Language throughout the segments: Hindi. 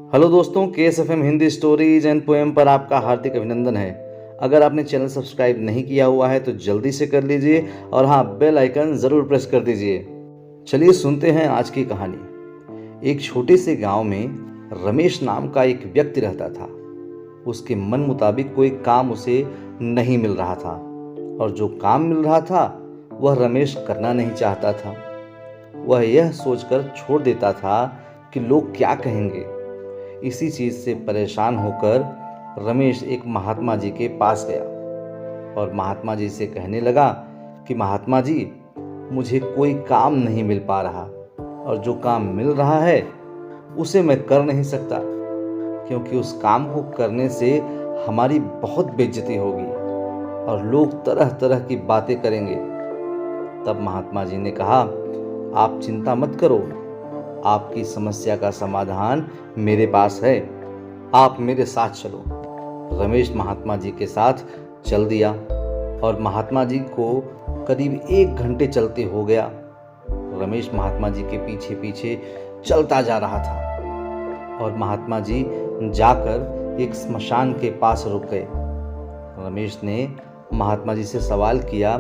हेलो दोस्तों, KSFM Hindi stories and poem पर आपका हार्दिक अभिनंदन है। अगर आपने चैनल सब्सक्राइब नहीं किया हुआ है तो जल्दी से कर लीजिए और हाँ, बेल आइकन ज़रूर प्रेस कर दीजिए। चलिए सुनते हैं आज की कहानी। एक छोटे से गांव में रमेश नाम का एक व्यक्ति रहता था। उसके मन मुताबिक कोई काम उसे नहीं मिल रहा था और जो काम मिल रहा था वह रमेश करना नहीं चाहता था। वह यह सोचकर छोड़ देता था कि लोग क्या कहेंगे। इसी चीज से परेशान होकर रमेश एक महात्मा जी के पास गया और महात्मा जी से कहने लगा कि महात्मा जी, मुझे कोई काम नहीं मिल पा रहा और जो काम मिल रहा है उसे मैं कर नहीं सकता, क्योंकि उस काम को करने से हमारी बहुत बेइज्जती होगी और लोग तरह तरह की बातें करेंगे। तब महात्मा जी ने कहा, आप चिंता मत करो, आपकी समस्या का समाधान मेरे पास है, आप मेरे साथ चलो। रमेश महात्मा जी के साथ चल दिया और महात्मा जी को करीब 1 घंटे चलते हो गया। रमेश महात्मा जी के पीछे पीछे चलता जा रहा था और महात्मा जी जाकर एक स्मशान के पास रुक गए। रमेश ने महात्मा जी से सवाल किया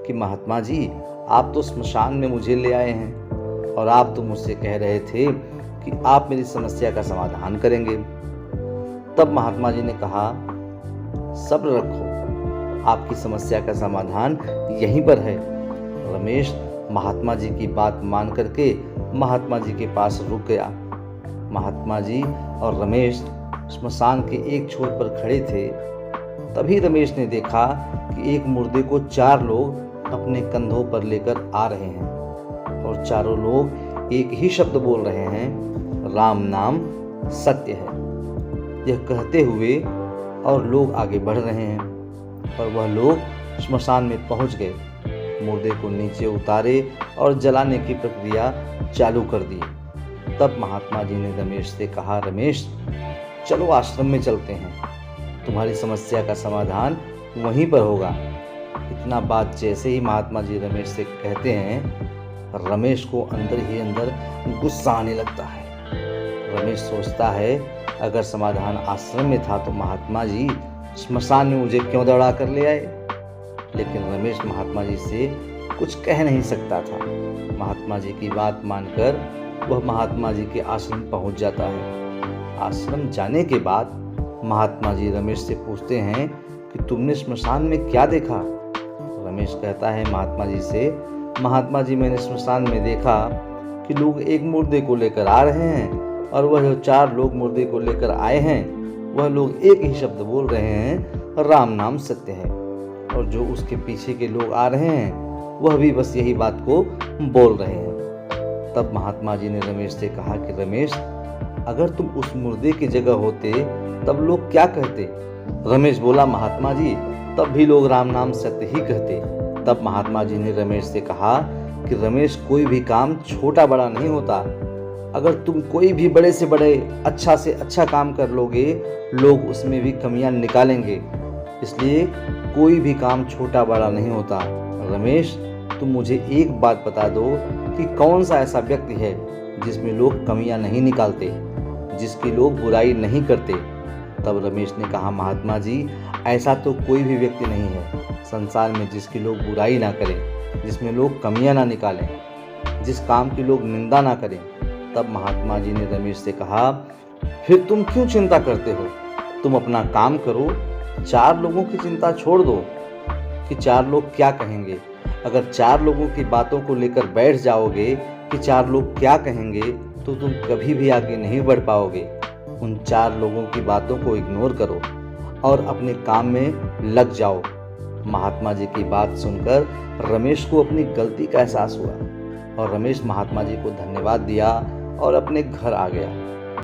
कि महात्मा जी, आप तो स्मशान में मुझे ले आए हैं और आप तो मुझसे कह रहे थे कि आप मेरी समस्या का समाधान करेंगे। तब महात्मा जी ने कहा, सब्र रखो, आपकी समस्या का समाधान यहीं पर है। रमेश महात्मा जी की बात मान करके महात्मा जी के पास रुक गया। महात्मा जी और रमेश स्मशान के एक छोर पर खड़े थे। तभी रमेश ने देखा कि एक मुर्दे को 4 लोग अपने कंधों पर लेकर आ रहे हैं और चारों लोग एक ही शब्द बोल रहे हैं, राम नाम सत्य है। यह कहते हुए और लोग आगे बढ़ रहे हैं और वह लोग श्मशान में पहुंच गए। मुर्दे को नीचे उतारे और जलाने की प्रक्रिया चालू कर दी। तब महात्मा जी ने रमेश से कहा, रमेश चलो आश्रम में चलते हैं, तुम्हारी समस्या का समाधान वहीं पर होगा। इतना बात जैसे ही महात्मा जी रमेश से कहते हैं, रमेश को अंदर ही अंदर गुस्सा आने लगता है। रमेश सोचता है, अगर समाधान आश्रम में था तो महात्मा जी श्मशान में मुझे क्यों दौड़ा कर ले आए। लेकिन रमेश महात्मा जी से कुछ कह नहीं सकता था। महात्मा जी की बात मानकर वह महात्मा जी के आश्रम पहुंच जाता है। आश्रम जाने के बाद महात्मा जी रमेश से पूछते हैं कि तुमने श्मशान में क्या देखा। रमेश कहता है महात्मा जी से, महात्मा जी, मैंने श्मशान में देखा कि लोग एक मुर्दे को लेकर आ रहे हैं और वह जो 4 लोग मुर्दे को लेकर आए हैं वह लोग एक ही शब्द बोल रहे हैं, राम नाम सत्य है। और जो उसके पीछे के लोग आ रहे हैं वह भी बस यही बात को बोल रहे हैं। तब महात्मा जी ने रमेश से कहा कि रमेश, अगर तुम उस मुर्दे की जगह होते तब लोग क्या कहते। रमेश बोला, महात्मा जी, तब भी लोग राम नाम सत्य ही कहते। तब महात्मा जी ने रमेश से कहा कि रमेश, कोई भी काम छोटा बड़ा नहीं होता। अगर तुम कोई भी बड़े से बड़े अच्छा से अच्छा काम कर लोगे, लोग उसमें भी कमियां निकालेंगे। इसलिए कोई भी काम छोटा बड़ा नहीं होता। रमेश, तुम मुझे एक बात बता दो कि कौन सा ऐसा व्यक्ति है जिसमें लोग कमियां नहीं निकालते, जिसकी लोग बुराई नहीं करते। तब रमेश ने कहा, महात्मा जी, ऐसा तो कोई भी व्यक्ति नहीं है संसार में जिसकी लोग बुराई ना करें, जिसमें लोग कमियां ना निकालें, जिस काम की लोग निंदा ना करें। तब महात्मा जी ने रमेश से कहा, फिर तुम क्यों चिंता करते हो, तुम अपना काम करो, 4 लोगों की चिंता छोड़ दो कि 4 लोग क्या कहेंगे। अगर 4 लोगों की बातों को लेकर बैठ जाओगे कि 4 लोग क्या कहेंगे, तो तुम कभी भी आगे नहीं बढ़ पाओगे। उन 4 लोगों की बातों को इग्नोर करो और अपने काम में लग जाओ। महात्मा जी की बात सुनकर रमेश को अपनी गलती का एहसास हुआ और रमेश महात्मा जी को धन्यवाद दिया और अपने घर आ गया।